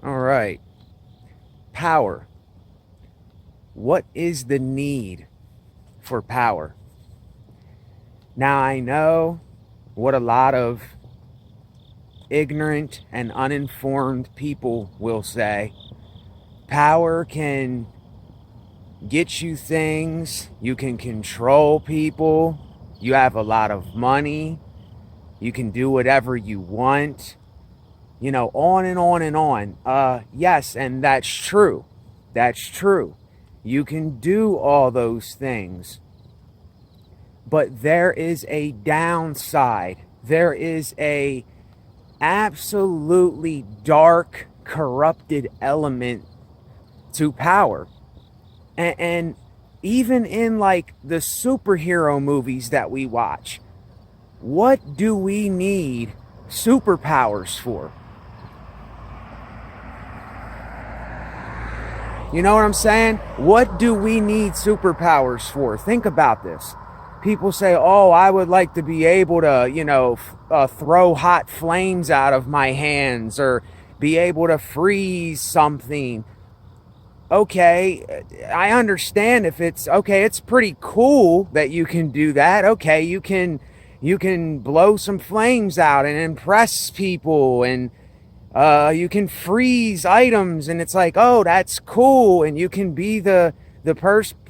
All right. Power. What is the need for power? Now, I know what a lot of ignorant and uninformed people will say. Power can get you things, you can control people, you have a lot of money, you can do whatever you want, on and on and on. Yes, and that's true. That's true. You can do all those things. But there is a downside. There is a absolutely dark, corrupted element to power. And even in like the superhero movies that we watch, what do we need superpowers for? You know what I'm saying? What do we need superpowers for? Think about this. People say, oh, I would like to be able to, throw hot flames out of my hands or be able to freeze something. Okay, I understand if it's pretty cool that you can do that. Okay, you can blow some flames out and impress people, and you can freeze items, and it's like, oh, that's cool. And you can be the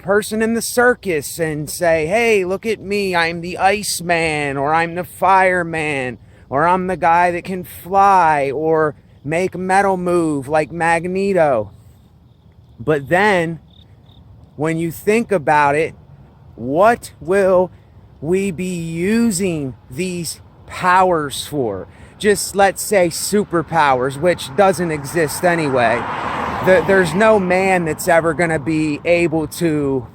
person in the circus and say, hey, look at me, I'm the Iceman, or I'm the fireman, or I'm the guy that can fly or make metal move like Magneto. But then, when you think about it, what will we be using these powers for? Just let's say superpowers, which doesn't exist anyway. There's no man that's ever going to be able to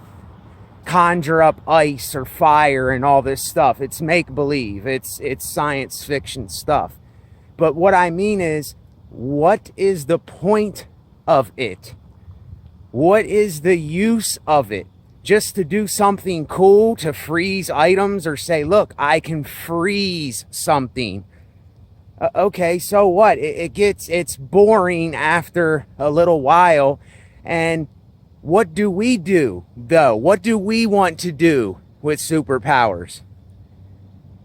conjure up ice or fire and all this stuff. It's make-believe. It's science fiction stuff. But what I mean is, what is the point of it? What is the use of it? Just to do something cool, to freeze items, or say, look, I can freeze something. Okay, so what? It's boring after a little while. And what do we do, though? What do we want to do with superpowers?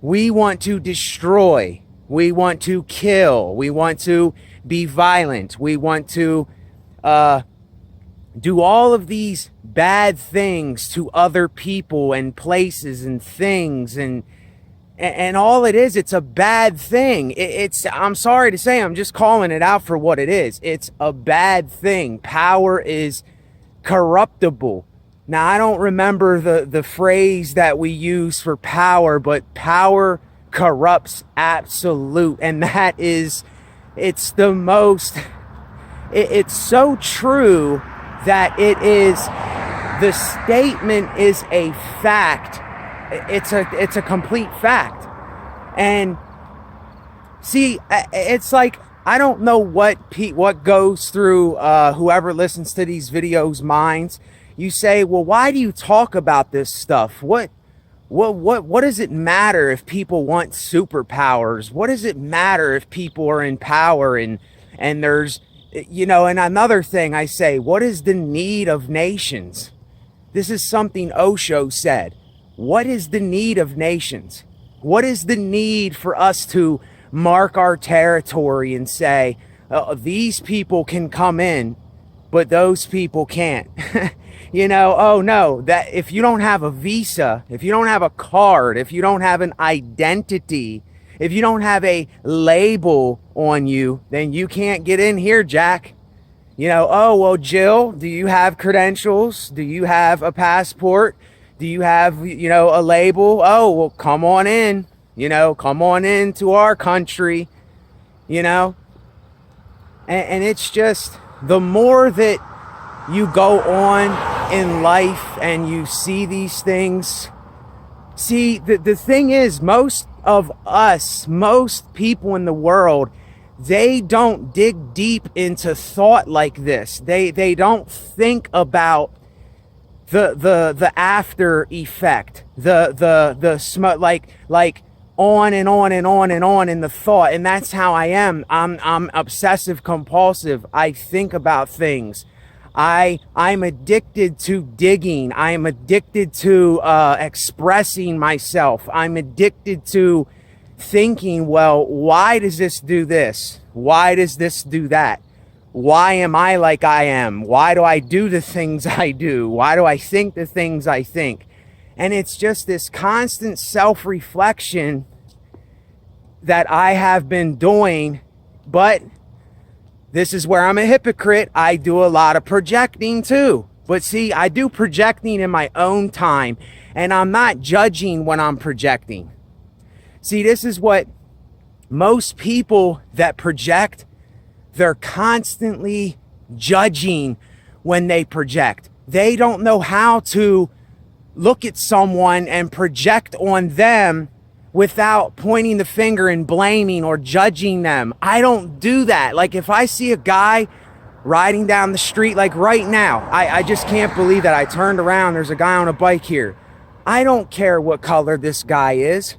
We want to destroy. We want to kill. We want to be violent. We want to do all of these bad things to other people and places and things, and all it is, it's a bad thing. I'm sorry to say, I'm just calling it out for what it is. It's a bad thing. Power is corruptible. Now, I don't remember the phrase that we use for power, but power corrupts absolute. And it's the most, it's so true that it is, the statement is a fact. It's a complete fact. And see, it's like, I don't know what goes through whoever listens to these videos' minds. You say, well, why do you talk about this stuff? What does it matter if people want superpowers? What does it matter if people are in power and there's, and another thing I say, what is the need of nations? This is something Osho said. What is the need of nations? What is the need for us to mark our territory and say, these people can come in, but those people can't? Oh no, that if you don't have a visa, if you don't have a card, if you don't have an identity, if you don't have a label on you, then you can't get in here, Jack. Oh, well, Jill, do you have credentials? Do you have a passport? Do you have, a label? Oh, well, come on in, come on into our country, and it's just, the more that you go on in life and you see these things, the thing is, most people in the world, they don't dig deep into thought like this. They don't think about the after effect, the smoke, like on and on and on and on in the thought. And that's how I am. I'm obsessive compulsive. I think about things. I'm addicted to digging. I am addicted to expressing myself. I'm addicted to thinking, well, why does this do this? Why does this do that? Why am I like I am? Why do I do the things I do? Why do I think the things I think? And it's just this constant self-reflection that I have been doing, but this is where I'm a hypocrite. I do a lot of projecting too. But see, I do projecting in my own time, and I'm not judging when I'm projecting. See, this is what most people that project, they're constantly judging when they project. They don't know how to look at someone and project on them without pointing the finger and blaming or judging them. I don't do that. Like if I see a guy riding down the street, like right now, I just can't believe that I turned around, there's a guy on a bike here. I don't care what color this guy is.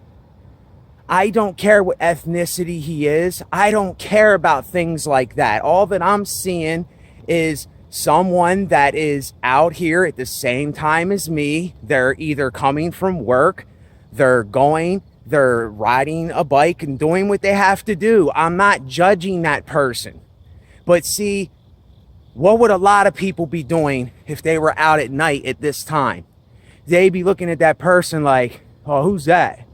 I don't care what ethnicity he is. I don't care about things like that. All that I'm seeing is someone that is out here at the same time as me. They're either coming from work, they're riding a bike and doing what they have to do. I'm not judging that person. But see, what would a lot of people be doing if they were out at night at this time? They'd be looking at that person like, oh, who's that?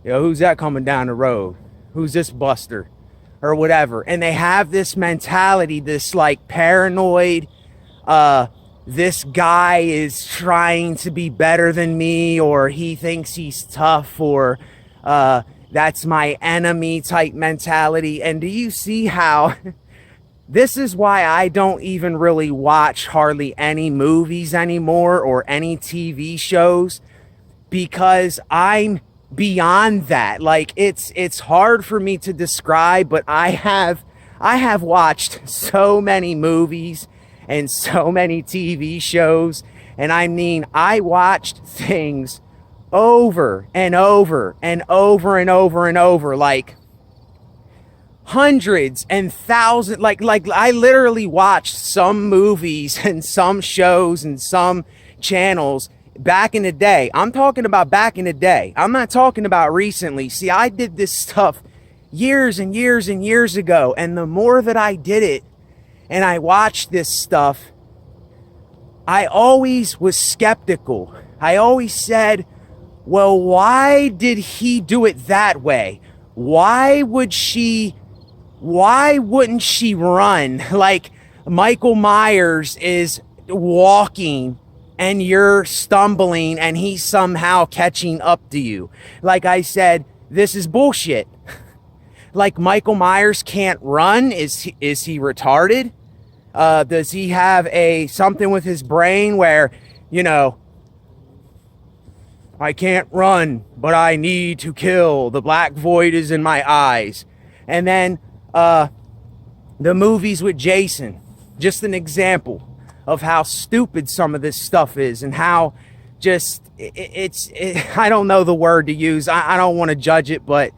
Who's that coming down the road? Who's this buster? Or whatever. And they have this mentality, this like paranoid, this guy is trying to be better than me, or he thinks he's tough, or that's my enemy type mentality. And do you see how this is why I don't even really watch hardly any movies anymore or any TV shows, because I'm beyond that. Like it's hard for me to describe, but I have watched so many movies and so many TV shows, and I mean, I watched things over and over and over and over and over, like hundreds and thousands. Like I literally watched some movies and some shows and some channels back in the day. I'm talking about back in the day. I'm not talking about recently. See, I did this stuff years and years and years ago. And the more that I did it and I watched this stuff, I always was skeptical. I always said, well, why did he do it that way? Why wouldn't she run? Like Michael Myers is walking and you're stumbling and he's somehow catching up to you. Like I said, this is bullshit. Like Michael Myers can't run. Is he retarded? Does he have something with his brain where, I can't run, but I need to kill. The black void is in my eyes. And then the movies with Jason, just an example of how stupid some of this stuff is, and how just I don't know the word to use. I don't want to judge it, but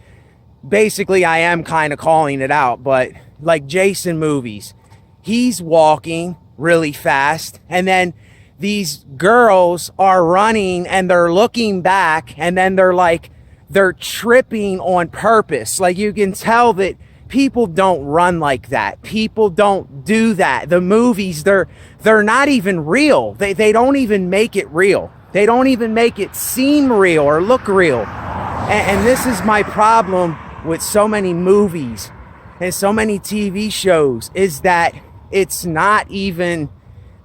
basically I am kind of calling it out. But like Jason movies, he's walking really fast, and then these girls are running and they're looking back, and then they're tripping on purpose. Like you can tell that people don't run like that. People don't do that. The movies, they're not even real. They don't even make it real. They don't even make it seem real or look real. And this is my problem with so many movies and so many TV shows, is that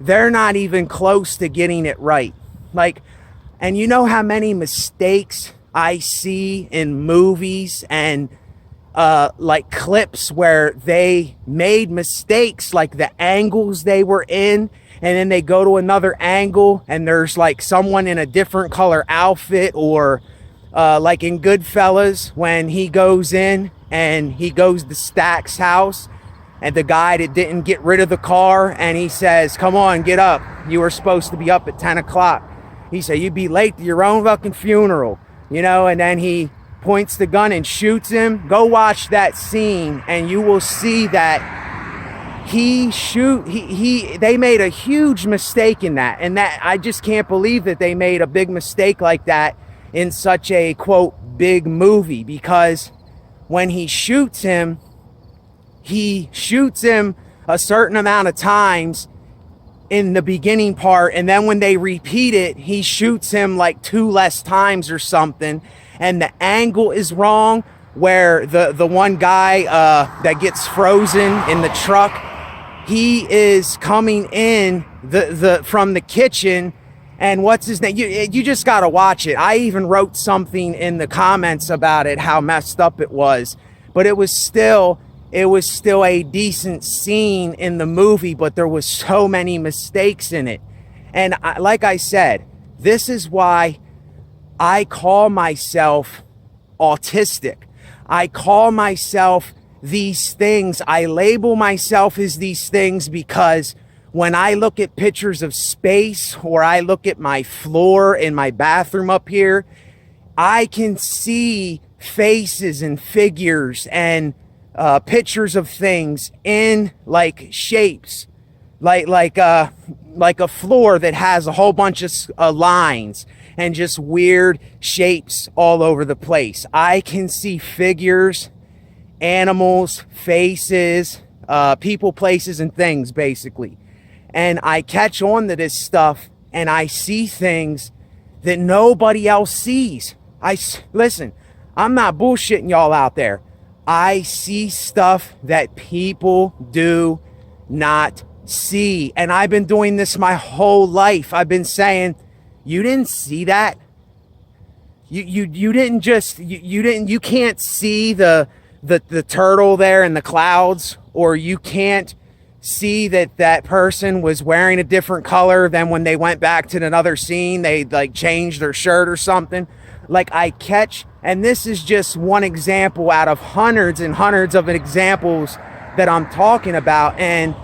they're not even close to getting it right. Like, and you know how many mistakes I see in movies and like clips where they made mistakes, like the angles they were in, and then they go to another angle and there's like someone in a different color outfit, or like in Goodfellas when he goes in and he goes to Stack's house, and the guy that didn't get rid of the car, and he says, come on, get up. You were supposed to be up at 10 o'clock. He said, you'd be late to your own fucking funeral, and then he points the gun and shoots him. Go watch that scene and you will see that they made a huge mistake in that. And that, I just can't believe that they made a big mistake like that in such a, quote, big movie, because when he shoots him a certain amount of times in the beginning part, and then when they repeat it, he shoots him like 2 less times or something, and the angle is wrong, where the one guy that gets frozen in the truck, he is coming in from the kitchen, and what's his name? You just gotta watch it. I even wrote something in the comments about it, how messed up it was, but it was still a decent scene in the movie, but there was so many mistakes in it. And like I said, this is why I call myself autistic. I call myself these things. I label myself as these things because when I look at pictures of space, or I look at my floor in my bathroom up here, I can see faces and figures and pictures of things in like shapes, like a floor that has a whole bunch of lines and just weird shapes all over the place. I can see figures, animals, faces, people, places, and things, basically. And I catch on to this stuff, and I see things that nobody else sees. Listen, I'm not bullshitting y'all out there. I see stuff that people do not see. And I've been doing this my whole life. I've been saying, you didn't see that? You can't see the turtle there in the clouds, or you can't see that person was wearing a different color than when they went back to another scene, they like changed their shirt or something. Like, I catch, and this is just one example out of hundreds and hundreds of examples that I'm talking about. And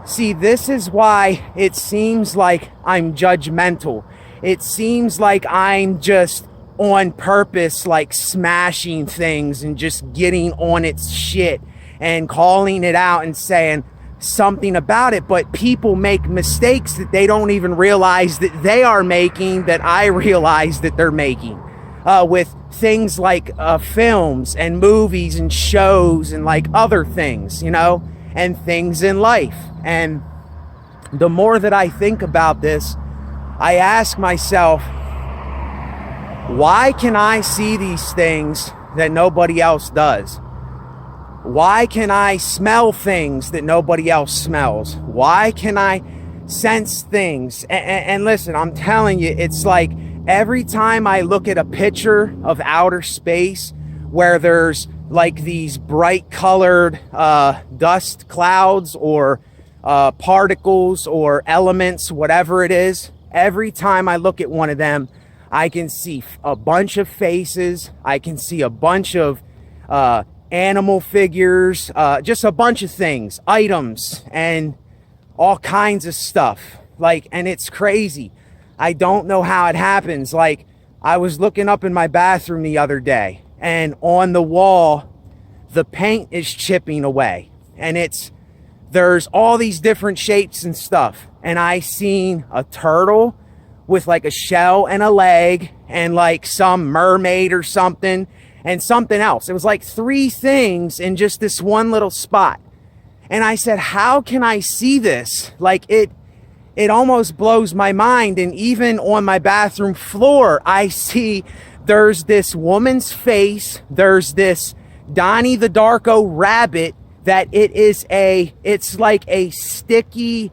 see, this is why it seems like I'm judgmental. It seems like I'm just on purpose, like smashing things and just getting on its shit and calling it out and saying something about it. But people make mistakes that they don't even realize that they are making, that I realize that they're making, with things like films and movies and shows and like other things, you know, and things in life. And the more that I think about this, I ask myself, why can I see these things that nobody else does? Why can I smell things that nobody else smells? Why can I sense things? And listen, I'm telling you, it's like every time I look at a picture of outer space where there's like these bright colored dust clouds or particles or elements, whatever it is, every time I look at one of them, I can see a bunch of faces. I can see a bunch of animal figures, just a bunch of things, items, and all kinds of stuff. Like, and it's crazy. I don't know how it happens. Like, I was looking up in my bathroom the other day, and on the wall, the paint is chipping away, and there's all these different shapes and stuff. And I seen a turtle with like a shell and a leg, and like some mermaid or something, and something else. It was like 3 things in just this one little spot. And I said, how can I see this? Like, it almost blows my mind. And even on my bathroom floor, I see there's this woman's face. There's this Donnie the Darko rabbit that it's like a sticky,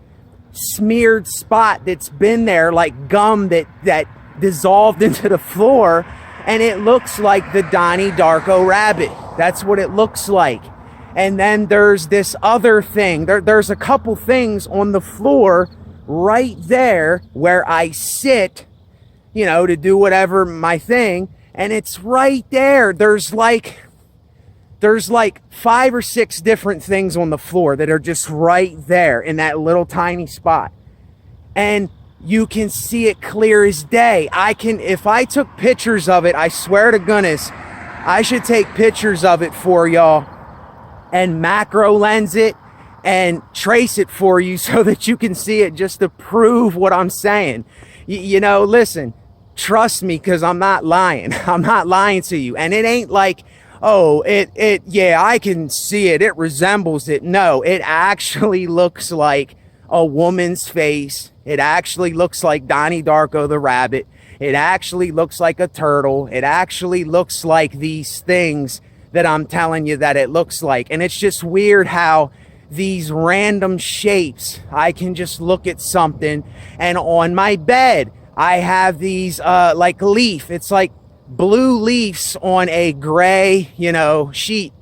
smeared spot that's been there, like gum that dissolved into the floor, and it looks like the Donnie Darko rabbit. That's what it looks like. And then there's this other thing. There's a couple things on the floor right there where I sit, you know, to do whatever my thing, and it's right there. There's like 5 or 6 different things on the floor that are just right there in that little tiny spot. And you can see it clear as day. If I took pictures of it, I swear to goodness, I should take pictures of it for y'all and macro lens it and trace it for you so that you can see it, just to prove what I'm saying. You know, listen, trust me, because I'm not lying. I'm not lying to you. And it ain't like, oh, yeah, I can see it, it resembles it. No, it actually looks like a woman's face. It actually looks like Donnie Darko the rabbit. It actually looks like a turtle. It actually looks like these things that I'm telling you that it looks like. And it's just weird how these random shapes, I can just look at something, and on my bed I have these like leaf. It's like blue leaves on a gray, you know, sheet.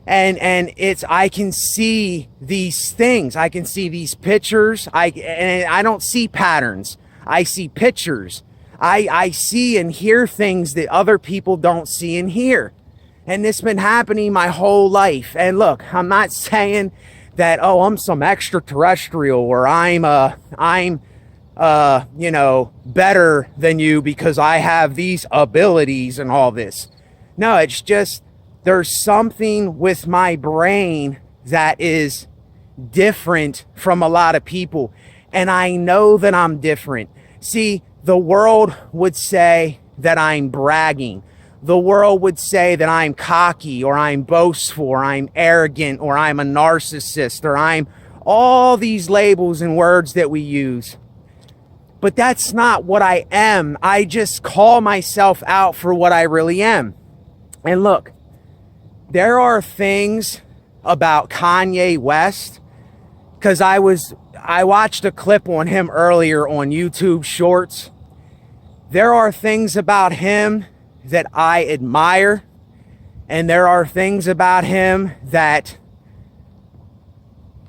And it's, I can see these things. I can see these pictures. And I don't see patterns. I see pictures. I see and hear things that other people don't see and hear. And this has been happening my whole life. And look, I'm not saying that, oh, I'm some extraterrestrial, or I'm you know, better than you because I have these abilities and all this. No, it's just, there's something with my brain that is different from a lot of people. And I know that I'm different. See, the world would say that I'm bragging. The world would say that I'm cocky, or I'm boastful, or I'm arrogant, or I'm a narcissist, or I'm all these labels and words that we use. But that's not what I am. I just call myself out for what I really am. And look, there are things about Kanye West, because I watched a clip on him earlier on YouTube Shorts. There are things about him that I admire, and there are things about him that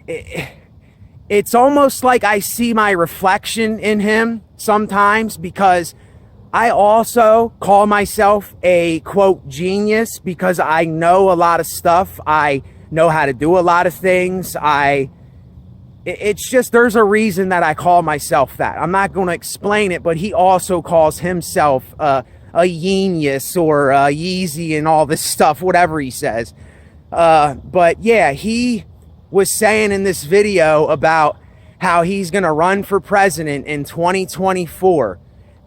it's almost like I see my reflection in him sometimes, because I also call myself a, quote, genius, because I know a lot of stuff. I know how to do a lot of things. It's just, there's a reason that I call myself that. I'm not going to explain it, but he also calls himself a genius, or Yeezy, and all this stuff, whatever he says. But yeah, he was saying in this video about how he's going to run for president in 2024.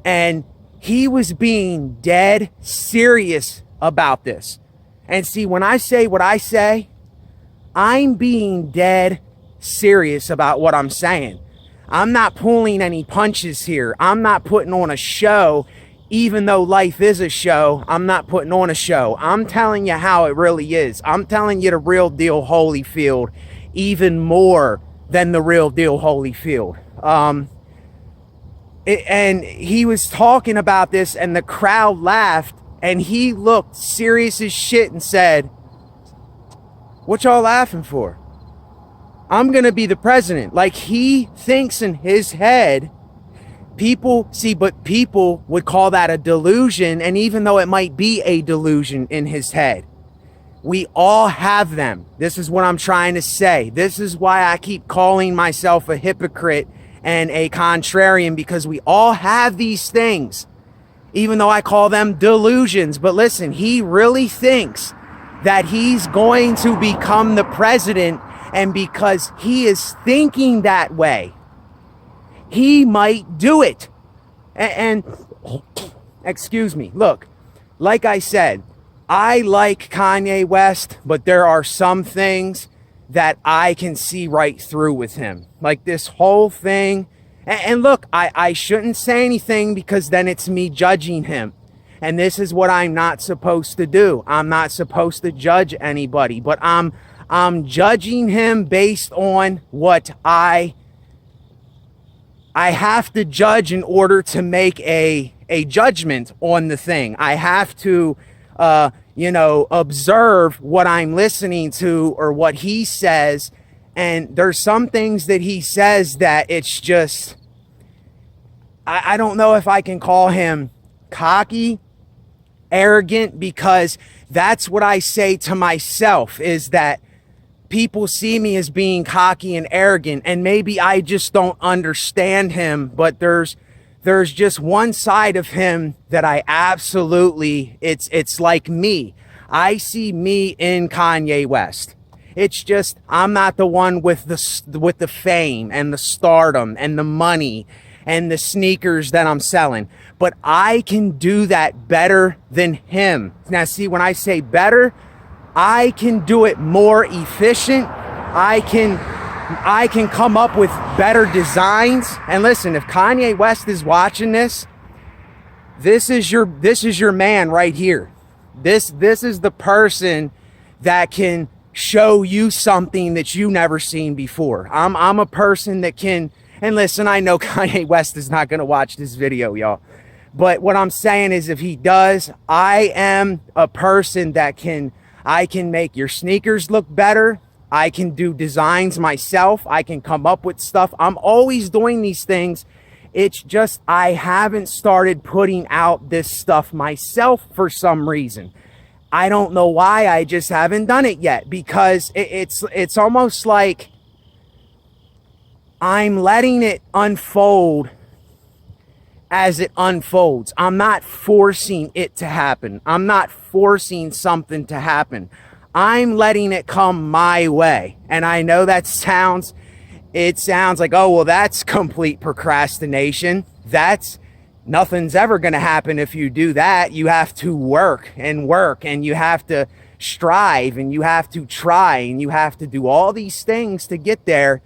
And he was being dead serious about this. And see, when I say what I say, I'm being dead serious about what I'm saying. I'm not pulling any punches here. I'm not putting on a show. Even though life is a show, I'm not putting on a show. I'm telling you how it really is. I'm telling you the real deal Holyfield, even more than the real deal Holyfield. And he was talking about this, and the crowd laughed, and he looked serious as shit and said, "What y'all laughing for? I'm gonna be the president." Like, he thinks in his head, people would call that a delusion. And even though it might be a delusion in his head, we all have them. This is what I'm trying to say. This is why I keep calling myself a hypocrite and a contrarian, because we all have these things, even though I call them delusions. But listen, he really thinks that he's going to become the president, and because he is thinking that way, he might do it. And excuse me, look, like I said, I like Kanye West, but there are some things that I can see right through with him. Like this whole thing. And look, I shouldn't say anything, because then it's me judging him. And this is what I'm not supposed to do. I'm not supposed to judge anybody, but I'm judging him based on what I have to judge in order to make a judgment on the thing. I have to observe what I'm listening to, or what he says. And there's some things that he says that it's just, I don't know if I can call him cocky, arrogant, because that's what I say to myself, is that people see me as being cocky and arrogant, and maybe I just don't understand him. But there's there's just one side of him that I absolutely, it's like me. I see me in Kanye West. It's just, I'm not the one with the fame and the stardom and the money and the sneakers that I'm selling, but I can do that better than him. Now see, when I say better, I can do it more efficient. I can come up with better designs. And listen, if Kanye West is watching this, this is your man right here. This is the person that can show you something that you never seen before. I'm a person that can, and listen, I know Kanye West is not going to watch this video, y'all. But what I'm saying is, if he does, I am a person that I can make your sneakers look better. I can do designs myself. I can come up with stuff. I'm always doing these things. It's just I haven't started putting out this stuff myself for some reason. I don't know why. I just haven't done it yet, because it's almost like I'm letting it unfold as it unfolds. I'm not forcing it to happen. I'm not forcing something to happen. I'm letting it come my way. And I know it sounds like, oh, well, that's complete procrastination. Nothing's ever going to happen if you do that. You have to work, and you have to strive, and you have to try, and you have to do all these things to get there.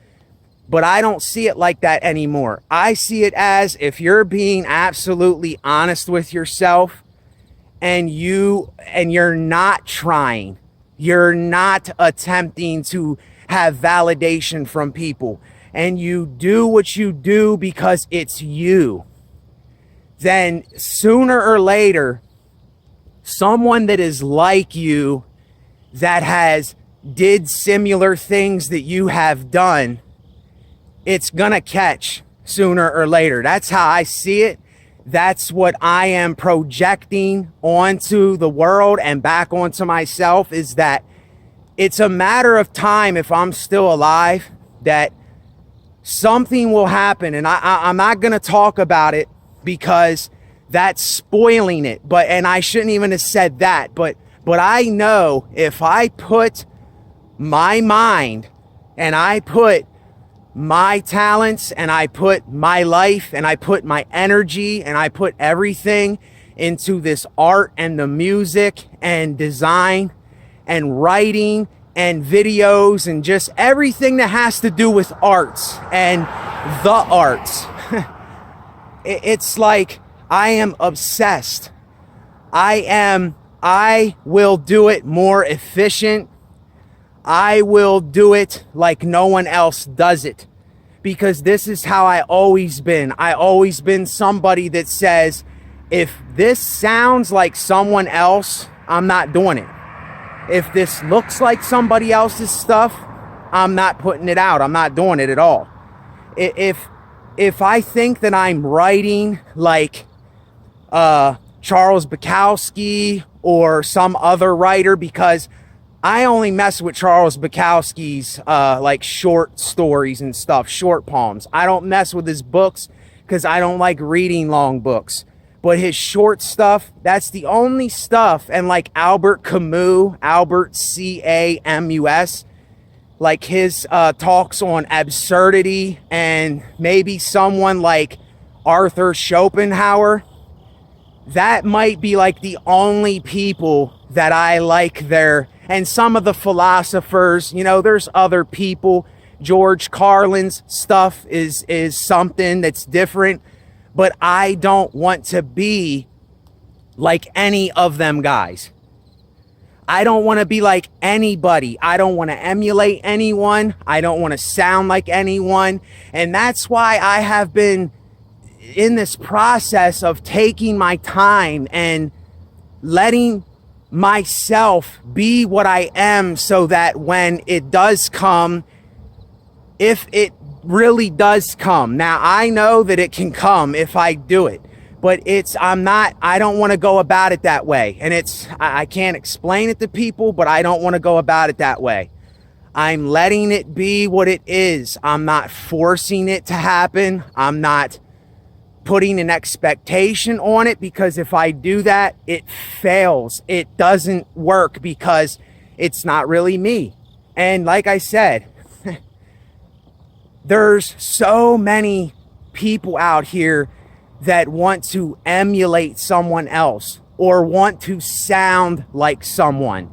But I don't see it like that anymore. I see it as, if you're being absolutely honest with yourself, and you're not trying, you're not attempting to have validation from people, and you do what you do because it's you, then sooner or later, someone that is like you, that has did similar things that you have done, it's gonna catch sooner or later. That's how I see it. That's what I am projecting onto the world and back onto myself, is that it's a matter of time, if I'm still alive, that something will happen. And I'm not gonna talk about it, because that's spoiling it. And I shouldn't even have said that. But I know, if I put my mind, and I put my talents, and I put my life, and I put my energy, and I put everything into this art and the music and design and writing and videos and just everything that has to do with arts and the arts. It's like I am obsessed. I will do it more efficient. I will do it like no one else does it, because this is how I always been. I always been somebody that says, if this sounds like someone else, I'm not doing it. If this looks like somebody else's stuff, I'm not putting it out. I'm not doing it at all. If I think that I'm writing like Charles Bukowski or some other writer, because I only mess with Charles Bukowski's like short stories and stuff, short poems. I don't mess with his books because I don't like reading long books. But his short stuff, that's the only stuff. And like Albert Camus, Albert Camus, like his talks on absurdity, and maybe someone like Arthur Schopenhauer, that might be like the only people that I like there. And some of the philosophers, there's other people. George Carlin's stuff is something that's different, but I don't want to be like any of them guys. I don't want to be like anybody. I don't want to emulate anyone. I don't want to sound like anyone. And that's why I have been in this process of taking my time and letting myself be what I am, so that when it does come, if it really does come, now I know that it can come if I do it, but I don't want to go about it that way. And I can't explain it to people, but I don't want to go about it that way. I'm letting it be what it is. I'm not forcing it to happen. I'm not putting an expectation on it, because if I do that, it fails. It doesn't work because it's not really me. And like I said, there's so many people out here that want to emulate someone else or want to sound like someone.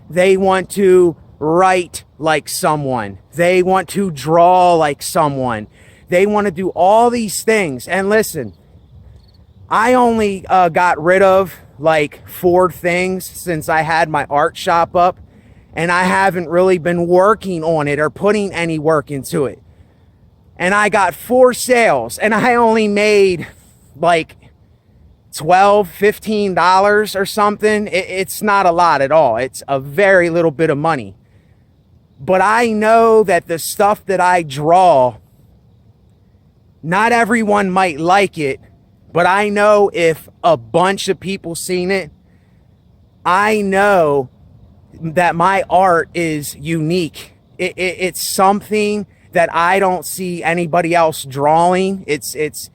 They want to write like someone. They want to draw like someone. They want to do all these things. And listen, I only got rid of like 4 things since I had my art shop up, and I haven't really been working on it or putting any work into it. And I got 4 sales, and I only made like $12, $15 or something. It's not a lot at all. It's a very little bit of money. But I know that the stuff that I draw, not everyone might like it, but I know if a bunch of people seen it, I know that my art is unique. It's something that I don't see anybody else drawing. It's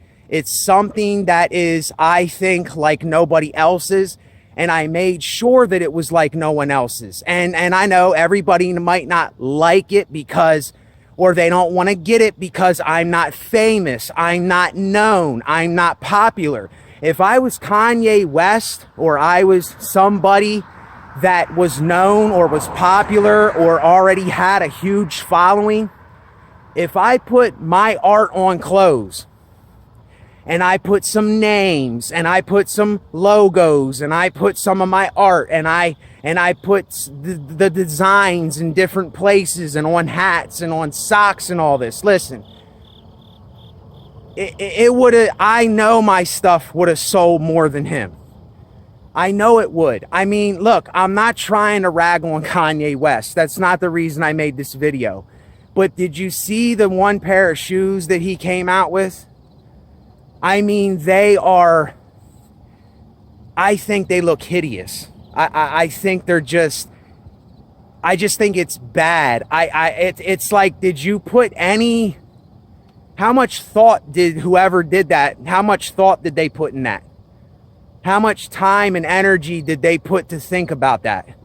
something that is, I think, like nobody else's. And I made sure that it was like no one else's. And I know everybody might not like it because, or they don't want to get it because I'm not famous, I'm not known, I'm not popular. If I was Kanye West, or I was somebody that was known or was popular or already had a huge following, if I put my art on clothes and I put some names and I put some logos and I put some of my art and I put the designs in different places and on hats and on socks and all this, listen, it would have, I know my stuff would have sold more than him. I know it would. I mean, look, I'm not trying to rag on Kanye West. That's not the reason I made this video. But did you see the one pair of shoes that he came out with? I mean, they are, I think they look hideous. I think they're just, I just think it's bad. It's like, did you put any, how much thought did whoever did that, how much thought did they put in that? How much time and energy did they put to think about that?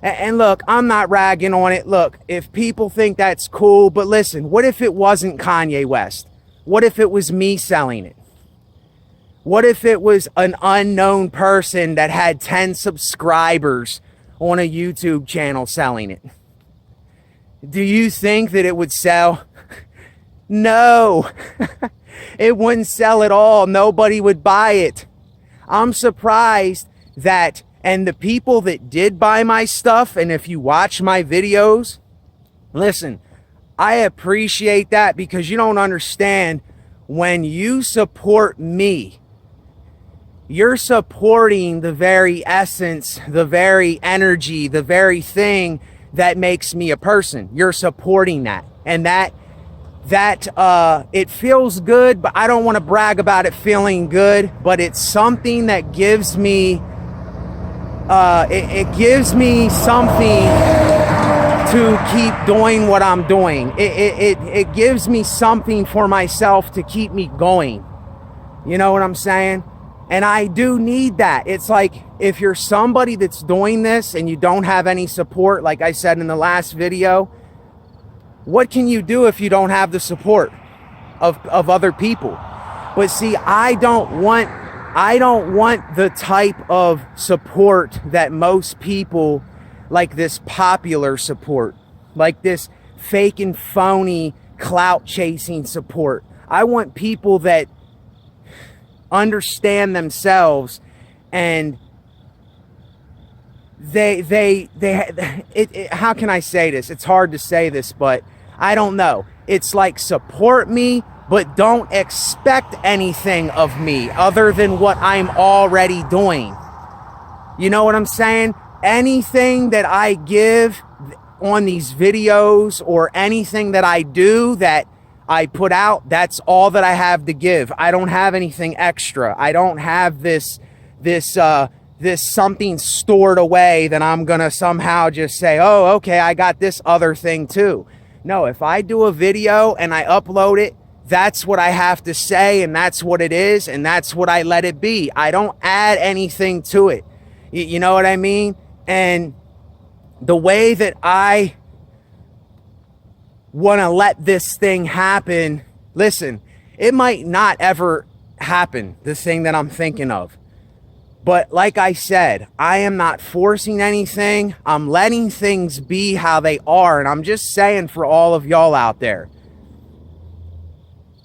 And look, I'm not ragging on it. Look, if people think that's cool, but listen, what if it wasn't Kanye West? What if it was me selling it? What if it was an unknown person that had 10 subscribers on a YouTube channel selling it? Do you think that it would sell? No, it wouldn't sell at all. Nobody would buy it. I'm surprised that, and the people that did buy my stuff, and if you watch my videos, listen, I appreciate that, because you don't understand, when you support me, you're supporting the very essence, the very energy, the very thing that makes me a person. You're supporting that. And that it feels good, but I don't want to brag about it feeling good, but it's something that gives me, it gives me something to keep doing what I'm doing. It gives me something for myself to keep me going. You know what I'm saying? And I do need that. It's like, if you're somebody that's doing this and you don't have any support, like I said in the last video, what can you do if you don't have the support of other people? But see, I don't want the type of support that most people, like this popular support, like this fake and phony clout chasing support. I want people that understand themselves, and how can I say this? It's hard to say this, but I don't know. It's like, support me, but don't expect anything of me other than what I'm already doing. You know what I'm saying? Anything that I give on these videos, or anything that I do that I put out, that's all that I have to give. I don't have anything extra. I don't have this something stored away that I'm gonna somehow just say, oh, okay, I got this other thing too. No, if I do a video and I upload it that's what I have to say, and that's what it is, and that's what I let it be. I don't add anything to it. You know what I mean? And the way that I want to let this thing happen, listen, it might not ever happen, the thing that I'm thinking of. But like I said, I am not forcing anything. I'm letting things be how they are. And I'm just saying for all of y'all out there,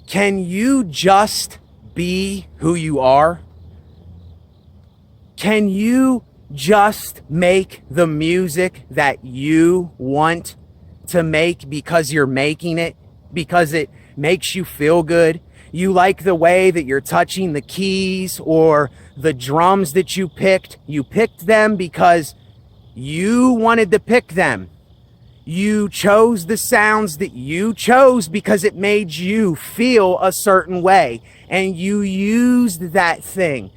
can you just be who you are? Can you just make the music that you want to make because you're making it, because it makes you feel good? You like the way that you're touching the keys or the drums that you picked. You picked them because you wanted to pick them. You chose the sounds that you chose because it made you feel a certain way, and you used that thing.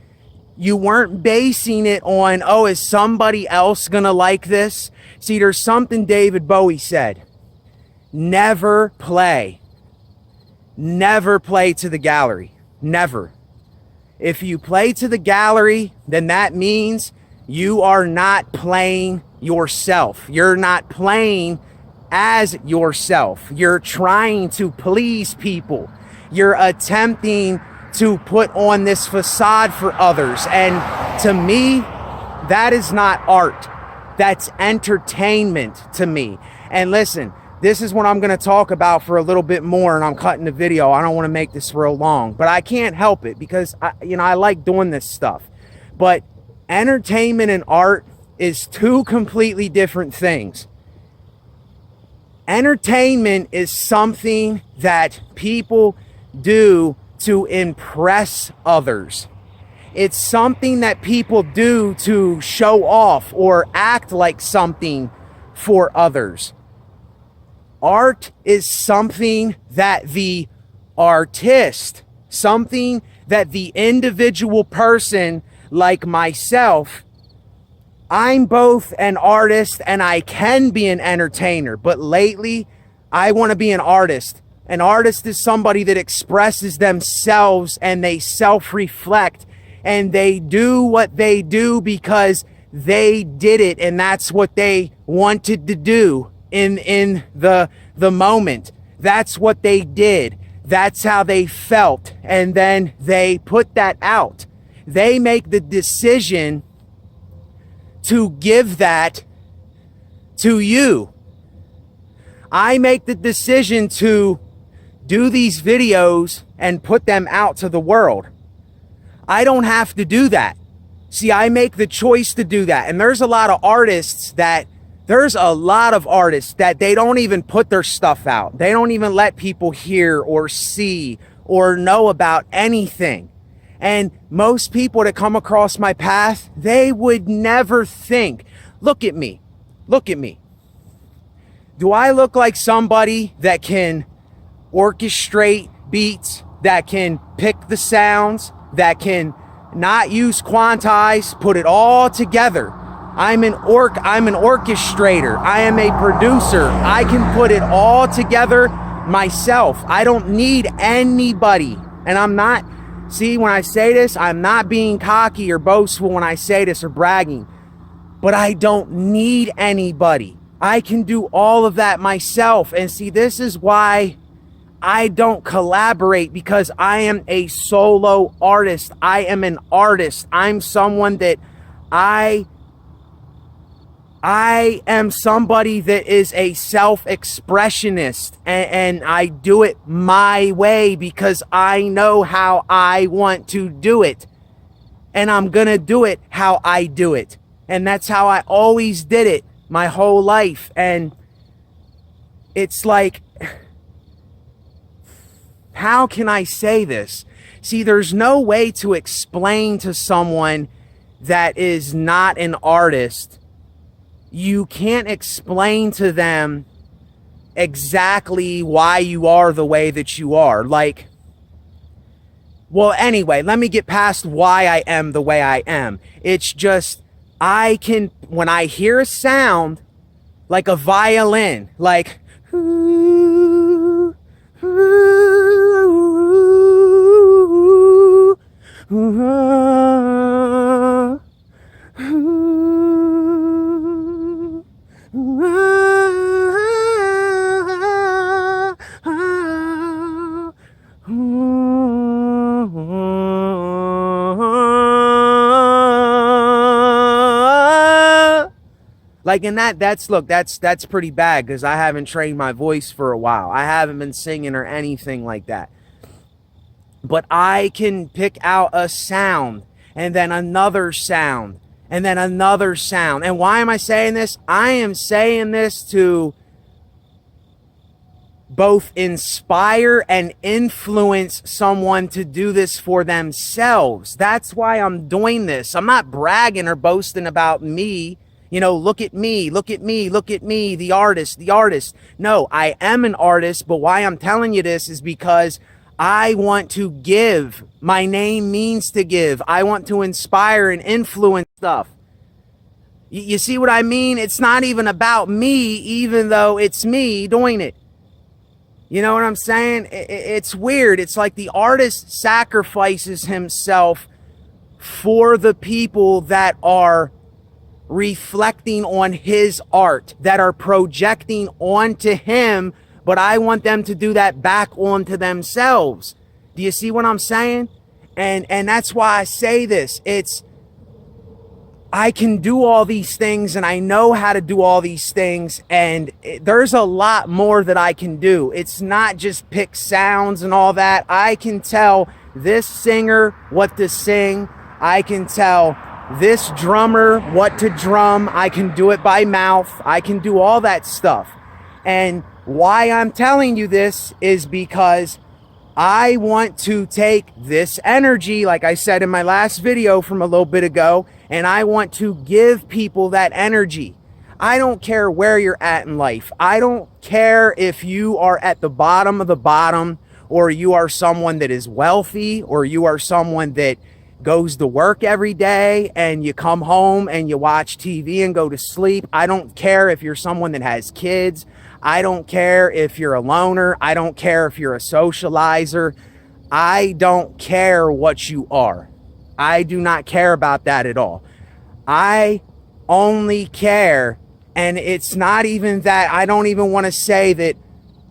You weren't basing it on, oh, is somebody else gonna like this? See, there's something David Bowie said. Never play to the gallery. Never. If you play to the gallery, then that means you are not playing yourself. You're not playing as yourself. You're trying to please people. You're attempting to put on this facade for others. And to me, that is not art. That's entertainment to me. And listen, this is what I'm going to talk about for a little bit more, and I'm cutting the video. I don't want to make this real long, but I can't help it because I like doing this stuff. But entertainment and art is two completely different things. Entertainment is something that people do to impress others. It's something that people do to show off or act like something for others. Art is something that the artist, something that the individual person like myself, I'm both an artist and I can be an entertainer, but lately I want to be an artist. An artist is somebody that expresses themselves and they self-reflect and they do what they do because they did it and that's what they wanted to do in the moment. That's what they did. That's how they felt. And then they put that out. They make the decision to give that to you. I make the decision to do these videos and put them out to the world. I don't have to do that. See, I make the choice to do that. And there's a lot of artists that they don't even put their stuff out. They don't even let people hear or see or know about anything. And most people that come across my path, they would never think, look at me. Do I look like somebody that can orchestrate beats, that can pick the sounds, that can not use quantize, put it all together? I'm an orchestrator. I am a producer. I can put it all together myself. I don't need anybody. And I'm not, see, when I say this, I'm not being cocky or boastful when I say this or bragging, but I don't need anybody. I can do all of that myself. And see, this is why I don't collaborate, because I am a solo artist. I am an artist. I'm someone that I am somebody that is a self-expressionist, and I do it my way because I know how I want to do it, and I'm gonna do it how I do it. And that's how I always did it my whole life. And it's like, how can I say this? See, there's no way to explain to someone that is not an artist. You can't explain to them exactly why you are the way that you are. Like, well, anyway, let me get past why I am the way I am. It's just, I can, when I hear a sound like a violin, like, ooh, ooh, Like, and that's pretty bad because I haven't trained my voice for a while. I haven't been singing or anything like that. But I can pick out a sound and then another sound and then another sound. And why am I saying this? I am saying this to both inspire and influence someone to do this for themselves. That's why I'm doing this. I'm not bragging or boasting about me. You know, look at me, look at me, look at me, the artist, the artist. No, I am an artist, but why I'm telling you this is because I want to give. My name means to give. I want to inspire and influence stuff. You see what I mean? It's not even about me, even though it's me doing it. You know what I'm saying? It's weird. It's like the artist sacrifices himself for the people that are reflecting on his art, that are projecting onto him, but I want them to do that back onto themselves. Do you see what I'm saying? And that's why I say this. I can do all these things and I know how to do all these things, and there's a lot more that I can do. It's not just pick sounds and all that. I can tell this singer what to sing. I can tell this drummer what to drum. I can do it by mouth. I can do all that stuff. And why I'm telling you this is because I want to take this energy, like I said in my last video from a little bit ago, and I want to give people that energy. I don't care where you're at in life. I don't care if you are at the bottom of the bottom, or you are someone that is wealthy, or you are someone that goes to work every day and you come home and you watch TV and go to sleep. I don't care if you're someone that has kids. I don't care if you're a loner. I don't care if you're a socializer. I don't care what you are. I do not care about that at all. I only care, and it's not even that. I don't even want to say that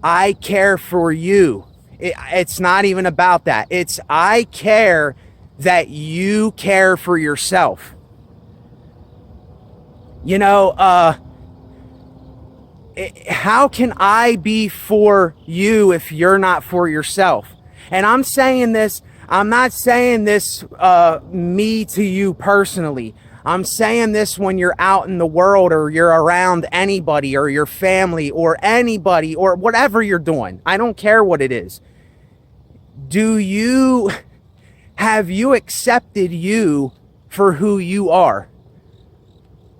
I care for you. It's not even about that. It's I care that you care for yourself. You know, how can I be for you if you're not for yourself? And I'm saying this, I'm not saying this me to you personally. I'm saying this when you're out in the world, or you're around anybody, or your family, or anybody, or whatever you're doing. I don't care what it is. Have you accepted you for who you are?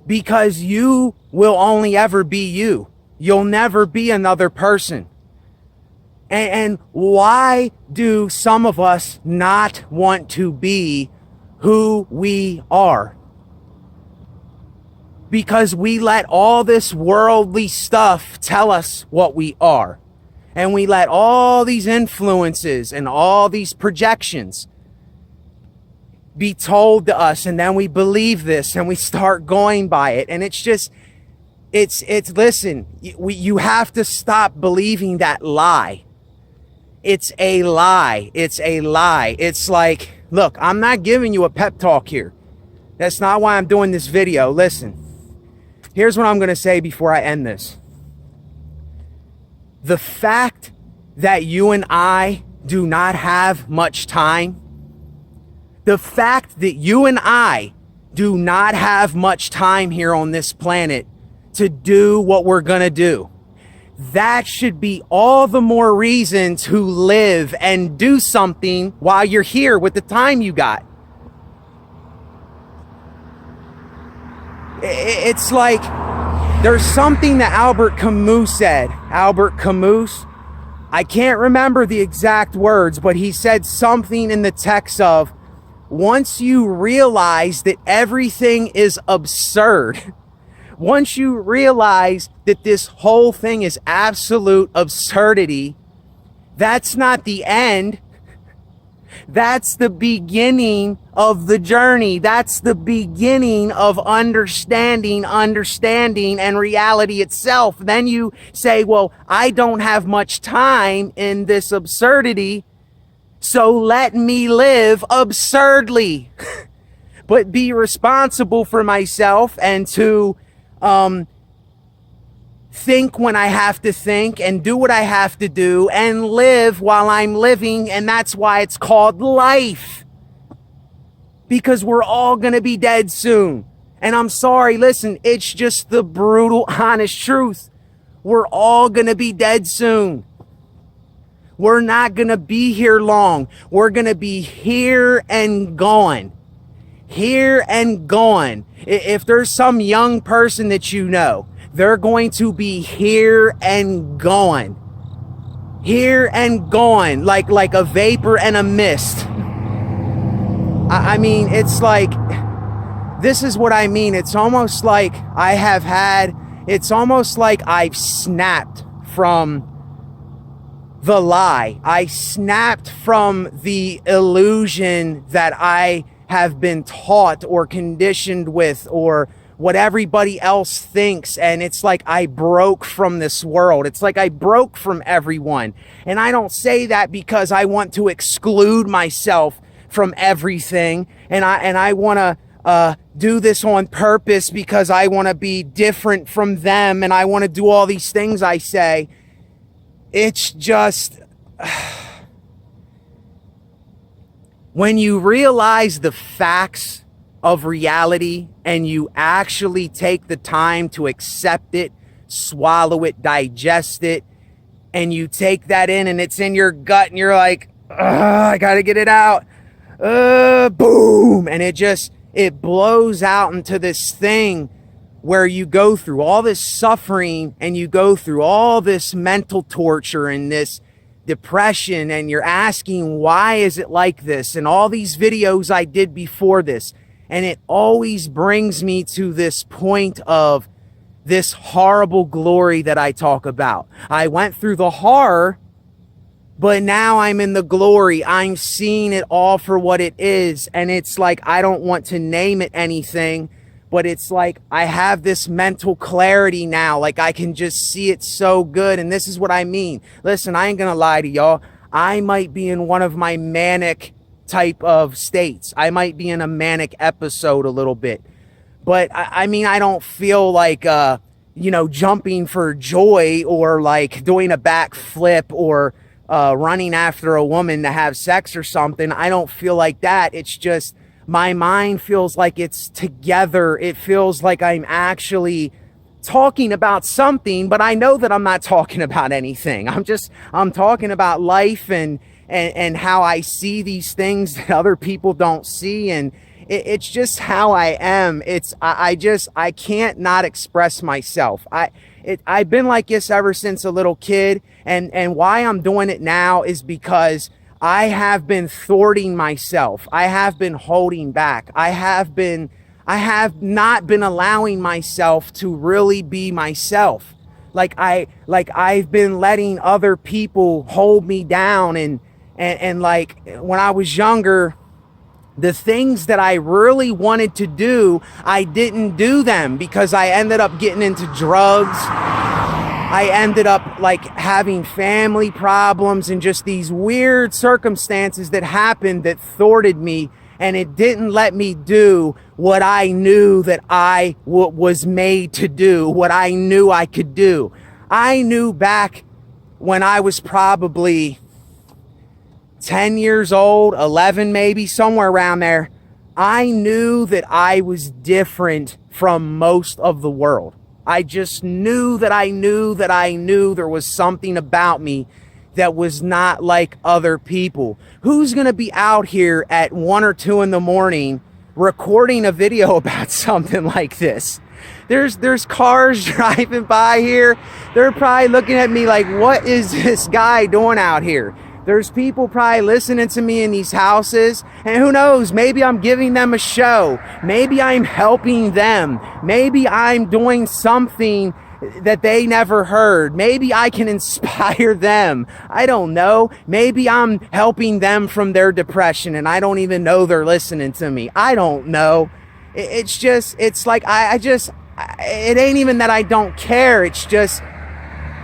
Because you will only ever be you. You'll never be another person. And why do some of us not want to be who we are? Because we let all this worldly stuff tell us what we are. And we let all these influences and all these projections be told to us, and then we believe this and we start going by it. And it's just, listen, you have to stop believing that lie. It's a lie. It's a lie. It's like, look, I'm not giving you a pep talk here. That's not why I'm doing this video. Listen, here's what I'm going to say before I end this. The fact that you and I do not have much time, the fact that you and I do not have much time here on this planet to do what we're going to do, that should be all the more reason to live and do something while you're here with the time you got. It's like there's something that Albert Camus said. Albert Camus, I can't remember the exact words, but he said something in the text of, once you realize that everything is absurd, once you realize that this whole thing is absolute absurdity, that's not the end. That's the beginning of the journey. That's the beginning of understanding and reality itself. Then you say, well, I don't have much time in this absurdity, so let me live absurdly. But be responsible for myself and to think when I have to think and do what I have to do and live while I'm living. And that's why it's called life. Because we're all going to be dead soon. And I'm sorry, listen, it's just the brutal, honest truth. We're all going to be dead soon. We're not going to be here long. We're going to be here and gone. Here and gone. If there's some young person that you know, they're going to be here and gone. Here and gone, like a vapor and a mist. I mean, it's like, this is what I mean. It's almost like it's almost like I've snapped from the lie. I snapped from the illusion that I have been taught or conditioned with, or what everybody else thinks. And it's like I broke from this world. It's like I broke from everyone. And I don't say that because I want to exclude myself from everything. And I want to do this on purpose because I want to be different from them. And I want to do all these things I say. It's just, when you realize the facts of reality and you actually take the time to accept it, swallow it, digest it, and you take that in and it's in your gut and you're like, I gotta get it out. Boom. And it blows out into this thing where you go through all this suffering and you go through all this mental torture and this depression, and you're asking, why is it like this? And all these videos I did before this. And it always brings me to this point of this horrible glory that I talk about. I went through the horror, but now I'm in the glory. I'm seeing it all for what it is. And it's like, I don't want to name it anything, but it's like I have this mental clarity now. Like I can just see it so good. And this is what I mean. Listen, I ain't gonna lie to y'all. I might be in one of my manic type of states. I might be in a manic episode a little bit. But I mean, I don't feel like, jumping for joy or like doing a backflip or running after a woman to have sex or something. I don't feel like that. It's just my mind feels like it's together. It feels like I'm actually talking about something, but I know that I'm not talking about anything. I'm talking about life and how I see these things that other people don't see. And it's just how I am. I can't not express myself. I've been like this ever since a little kid. And why I'm doing it now is because I have been thwarting myself. I have been holding back. I have not been allowing myself to really be myself. I've been letting other people hold me down. And like when I was younger, the things that I really wanted to do, I didn't do them because I ended up getting into drugs. I ended up like having family problems and just these weird circumstances that happened that thwarted me, and it didn't let me do what I knew that I was made to do, what I knew I could do. I knew back when I was probably 10 years old, 11 maybe, somewhere around there, I knew that I was different from most of the world. I just knew that I knew there was something about me that was not like other people. Who's going to be out here at 1 or 2 in the morning recording a video about something like this? There's cars driving by here. They're probably looking at me like, what is this guy doing out here? There's people probably listening to me in these houses, and who knows, maybe I'm giving them a show. Maybe I'm helping them. Maybe I'm doing something that they never heard. Maybe I can inspire them. I don't know. Maybe I'm helping them from their depression and I don't even know they're listening to me. I don't know. It's like, it ain't even that I don't care. It's just,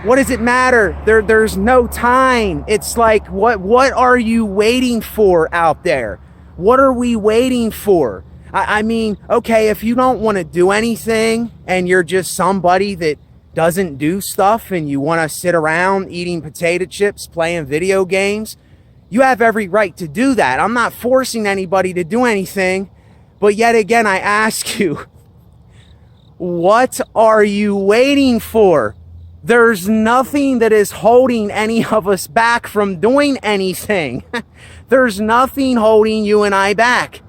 what does it matter? There's no time. It's like, what are you waiting for out there? What are we waiting for? I mean, okay, if you don't want to do anything and you're just somebody that doesn't do stuff and you want to sit around eating potato chips, playing video games, you have every right to do that. I'm not forcing anybody to do anything. But yet again, I ask you, what are you waiting for? There's nothing that is holding any of us back from doing anything. There's nothing holding you and I back.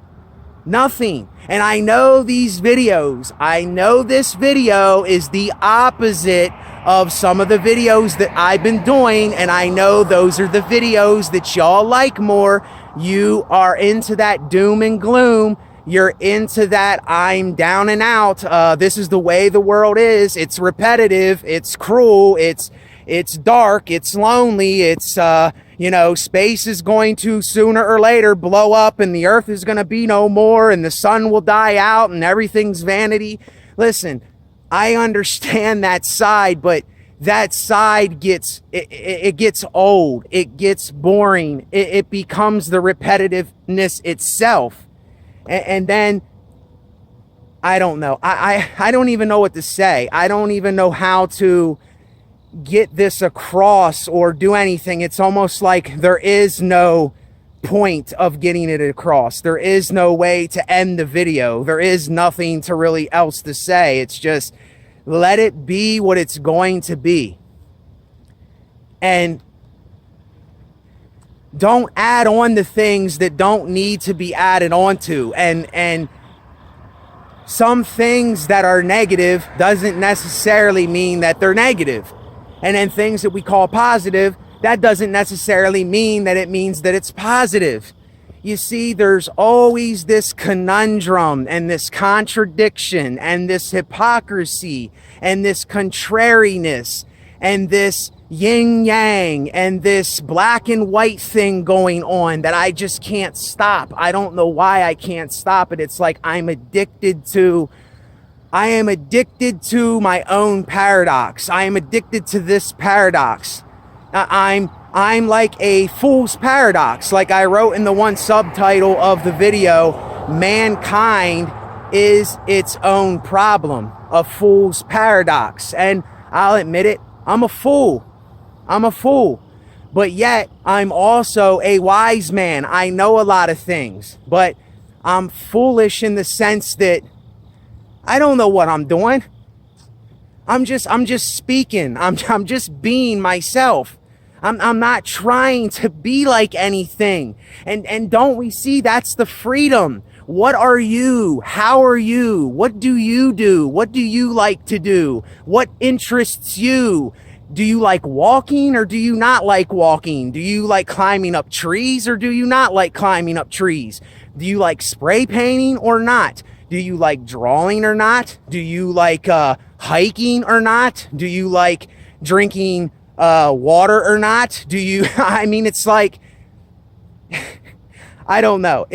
Nothing. And I know these videos. I know this video is the opposite of some of the videos that I've been doing. And I know those are the videos that y'all like more. You are into that doom and gloom. You're into that I'm down and out. This is the way the world is. It's repetitive. It's cruel. It's dark. It's lonely. It's, space is going to sooner or later blow up and the earth is going to be no more and the sun will die out and everything's vanity. Listen, I understand that side, but that side gets old. It gets boring. It becomes the repetitiveness itself. And then, I don't know. I don't even know what to say. I don't even know how to get this across or do anything. It's almost like there is no point of getting it across. There is no way to end the video. There is nothing to really else to say. It's just let it be what it's going to be. And don't add on the things that don't need to be added on to. And some things that are negative doesn't necessarily mean that they're negative. And then things that we call positive, that doesn't necessarily mean that it means that it's positive. You see, there's always this conundrum and this contradiction and this hypocrisy and this contrariness and this yin yang and this black and white thing going on that I just can't stop. I don't know why I can't stop it. It's like I am addicted to my own paradox. I am addicted to this paradox. I'm like a fool's paradox. Like I wrote in the one subtitle of the video, mankind is its own problem, a fool's paradox. And I'll admit it, I'm a fool. But yet I'm also a wise man. I know a lot of things, but I'm foolish in the sense that I don't know what I'm doing. I'm just speaking. I'm just being myself. I'm not trying to be like anything. And don't we see that's the freedom? What are you? How are you? What do you do? What do you like to do? What interests you? Do you like walking or do you not like walking? Do you like climbing up trees or do you not like climbing up trees? Do you like spray painting or not? Do you like drawing or not? Do you like hiking or not? Do you like drinking water or not? Do you, I mean, it's like, I don't know.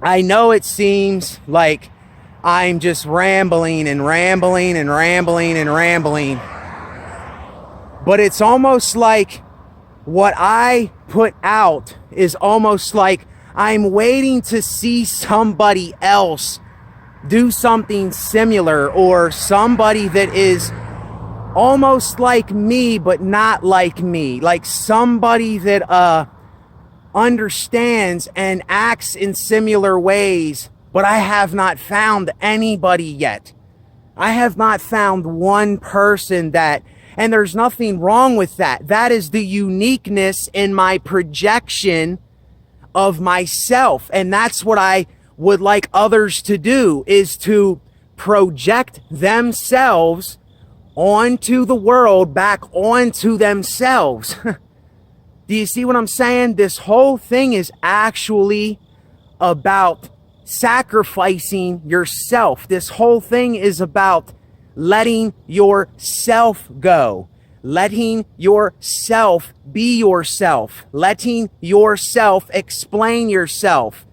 I know it seems like I'm just rambling and rambling and rambling and rambling. But it's almost like what I put out is almost like I'm waiting to see somebody else do something similar, or somebody that is almost like me but not like me, like somebody that understands and acts in similar ways. But I have not found anybody yet. I have not found one person that, and there's nothing wrong with that. That is the uniqueness in my projection of myself. And that's what I would like others to do, is to project themselves onto the world, back onto themselves. Do you see what I'm saying? This whole thing is actually about sacrificing yourself. This whole thing is about letting yourself go, letting yourself be yourself, letting yourself explain yourself.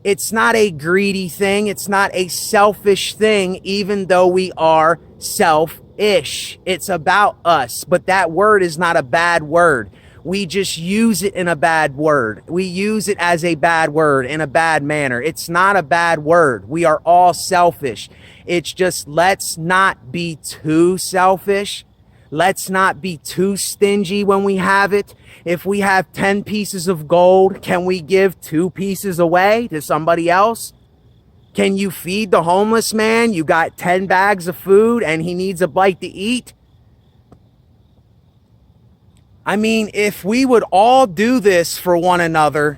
It's not a greedy thing. It's not a selfish thing, even though we are selfish. It's about us, but that word is not a bad word. We just use it in a bad word. We use it as a bad word in a bad manner. It's not a bad word. We are all selfish. It's just, let's not be too selfish. Let's not be too stingy when we have it. If we have 10 pieces of gold, can we give 2 pieces away to somebody else? Can you feed the homeless man? You got 10 bags of food and he needs a bite to eat. I mean, if we would all do this for one another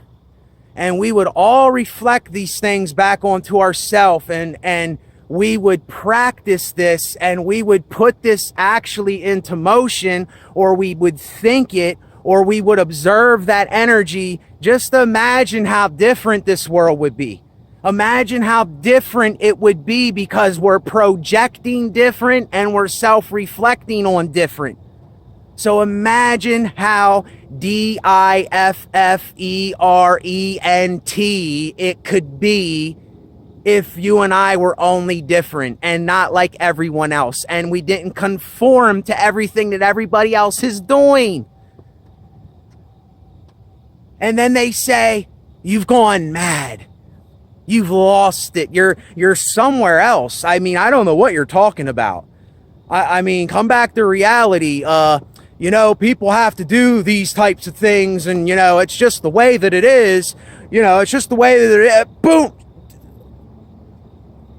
and we would all reflect these things back onto ourselves and we would practice this and we would put this actually into motion, or we would think it, or we would observe that energy, just imagine how different this world would be. Imagine how different it would be, because we're projecting different and we're self-reflecting on different. So imagine how different it could be if you and I were only different and not like everyone else, and we didn't conform to everything that everybody else is doing. And then they say, you've gone mad. You've lost it. You're somewhere else. I mean, I don't know what you're talking about. I mean, come back to reality. People have to do these types of things, and, it's just the way that it is. It's just the way that it is. Boom!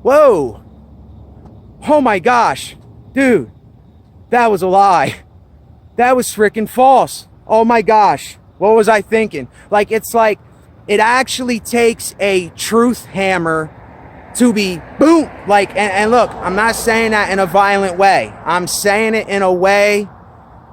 Whoa! Oh my gosh. Dude, that was a lie. That was freaking false. Oh my gosh. What was I thinking? It's like it actually takes a truth hammer to be boom. And look, I'm not saying that in a violent way. I'm saying it in a way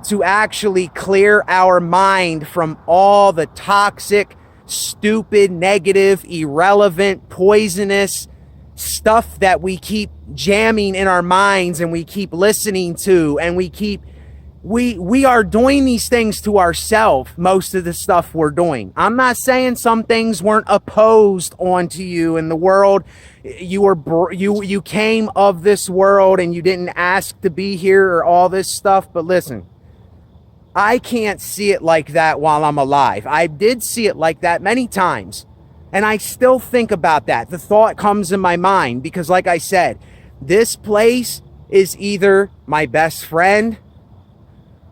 to actually clear our mind from all the toxic, stupid, negative, irrelevant, poisonous stuff that we keep jamming in our minds and we keep listening to, and we are doing these things to ourselves. Most of the stuff we're doing. I'm not saying some things weren't opposed onto you in the world. You came of this world and you didn't ask to be here or all this stuff. But listen, I can't see it like that while I'm alive. I did see it like that many times. And I still think about that. The thought comes in my mind because, like I said, this place is either my best friend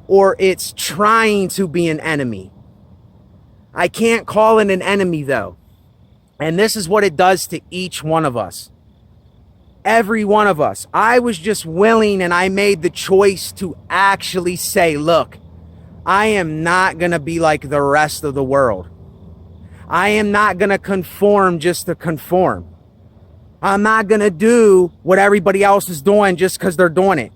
or it's trying to be an enemy. I can't call it an enemy, though. And this is what it does to each one of us. Every one of us. I was just willing, and I made the choice to actually say, look, I am not going to be like the rest of the world. I am not going to conform just to conform. I'm not going to do what everybody else is doing just because they're doing it.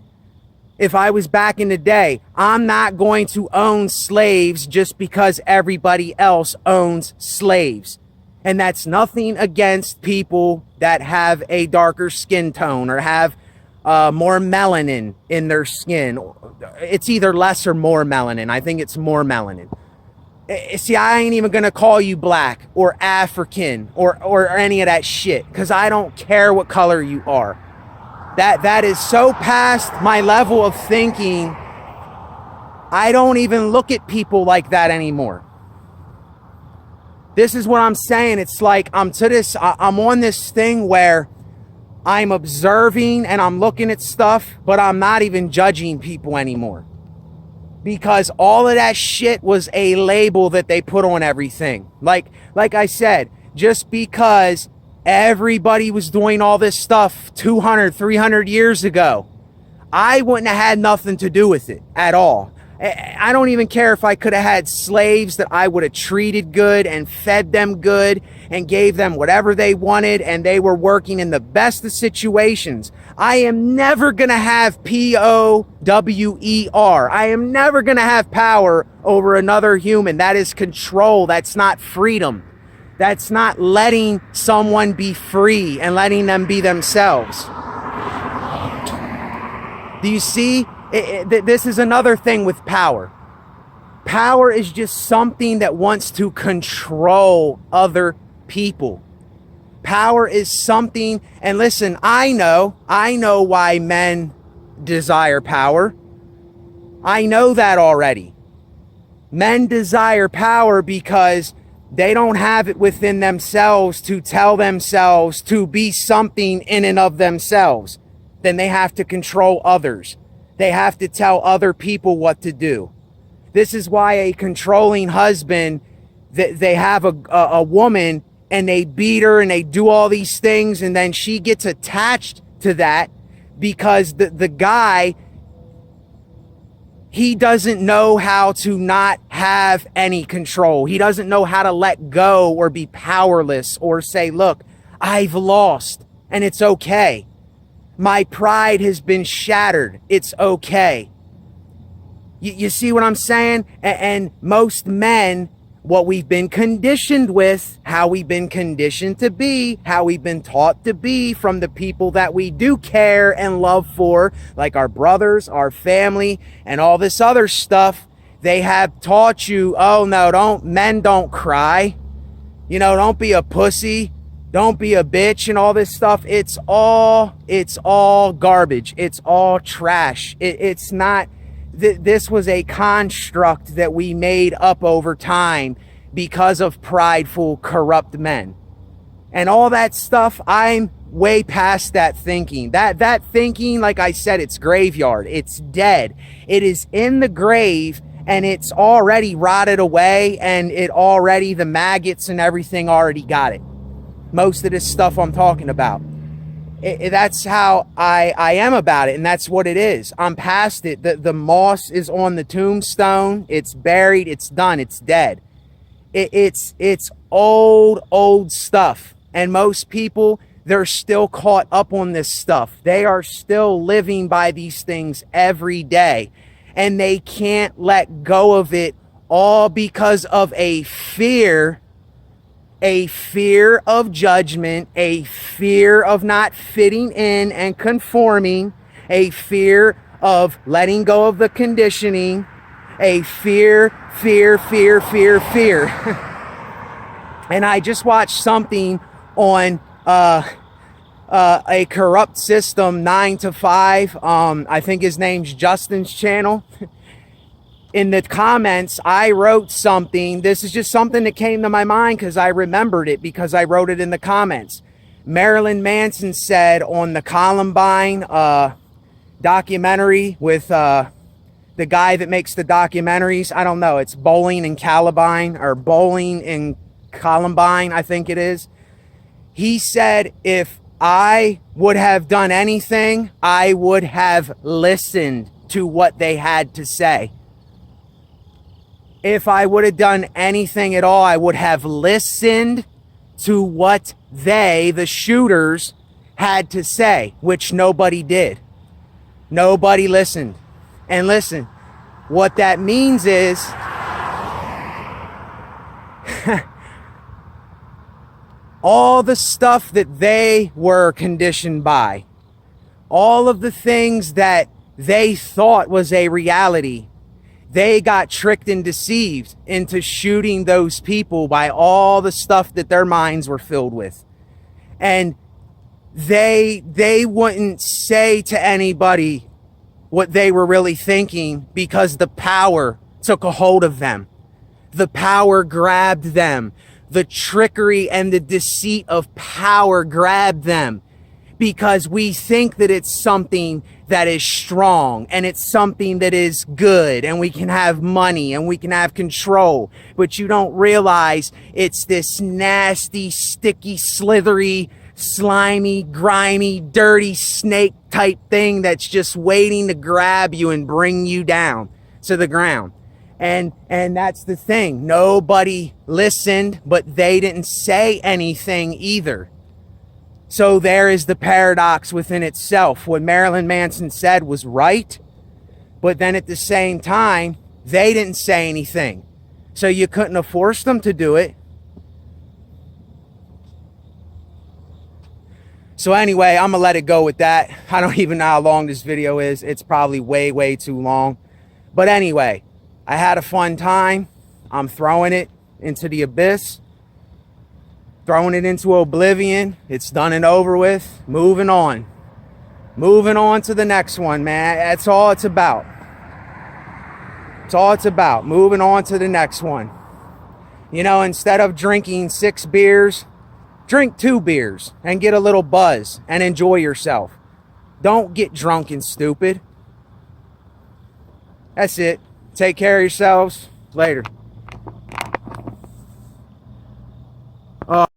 If I was back in the day, I'm not going to own slaves just because everybody else owns slaves. And that's nothing against people that have a darker skin tone or have more melanin in their skin. It's either less or more melanin. I think it's more melanin. See, I ain't even gonna call you black or African or any of that shit, because I don't care what color you are. That is so past my level of thinking. I don't even look at people like that anymore. This is what I'm saying. It's like I'm on this thing where I'm observing and I'm looking at stuff, but I'm not even judging people anymore. Because all of that shit was a label that they put on everything. Like I said, just because everybody was doing all this stuff 200, 300 years ago, I wouldn't have had nothing to do with it at all. I don't even care if I could have had slaves that I would have treated good and fed them good and gave them whatever they wanted, and they were working in the best of situations. I am never going to have power. I am never going to have power over another human. That is control. That's not freedom. That's not letting someone be free and letting them be themselves. Do you see? This is another thing with power. Power is just something that wants to control other people. Power is something, and listen, I know why men desire power. I know that already. Men desire power because they don't have it within themselves to tell themselves to be something in and of themselves. Then they have to control others. They have to tell other people what to do. This is why a controlling husband, they have a woman and they beat her and they do all these things, and then she gets attached to that because the guy, he doesn't know how to not have any control. He doesn't know how to let go or be powerless or say, look, I've lost and it's okay. My pride has been shattered. It's okay. You see what I'm saying? And most men, what we've been conditioned with, how we've been conditioned to be, how we've been taught to be from the people that we do care and love for, like our brothers, our family, and all this other stuff. They have taught you, oh no, men don't cry. You know, don't be a pussy. Don't be a bitch and all this stuff. It's all garbage. It's all trash. It's not. This was a construct that we made up over time because of prideful, corrupt men. And all that stuff, I'm way past that thinking. That thinking, like I said, it's graveyard. It's dead. It is in the grave, and it's already rotted away, and the maggots and everything already got it. Most of this stuff I'm talking about. That's how I am about it, and that's what it is. I'm past it. The moss is on the tombstone. It's buried. It's done. It's dead. It's old stuff. And most people, they're still caught up on this stuff. They are still living by these things every day, and they can't let go of it, all because of a fear of judgment, a fear of not fitting in and conforming, a fear of letting go of the conditioning, a fear. And I just watched something on a corrupt system 9 to 5. I think his name's Justin's channel. In the comments, I wrote something. This is just something that came to my mind because I remembered it because I wrote it in the comments. Marilyn Manson said on the Columbine documentary with the guy that makes the documentaries. I don't know. It's Bowling and Columbine, or Bowling and Columbine, I think it is. He said, if I would have done anything, I would have listened to what they had to say. If I would have done anything at all, I would have listened to what the shooters, had to say, which nobody did. Nobody listened. And listen, what that means is all the stuff that they were conditioned by, all of the things that they thought was a reality, they got tricked and deceived into shooting those people by all the stuff that their minds were filled with. And they wouldn't say to anybody what they were really thinking because the power took a hold of them. The power grabbed them. The trickery and the deceit of power grabbed them, because we think that it's something that is strong and it's something that is good and we can have money and we can have control. But you don't realize it's this nasty, sticky, slithery, slimy, grimy, dirty snake type thing that's just waiting to grab you and bring you down to the ground. And that's the thing. Nobody listened, but they didn't say anything either. So there is the paradox within itself. What Marilyn Manson said was right, but then at the same time, they didn't say anything. So you couldn't have forced them to do it. So anyway, I'm gonna let it go with that. I don't even know how long this video is. It's probably way too long. But anyway, I had a fun time. I'm throwing it into the abyss, throwing it into oblivion. It's done and over with. Moving on to the next one, man. That's all it's about. It's all it's about. Moving on to the next one. You know, instead of drinking 6 beers, drink 2 beers and get a little buzz and enjoy yourself. Don't get drunk and stupid. That's it. Take care of yourselves. Later.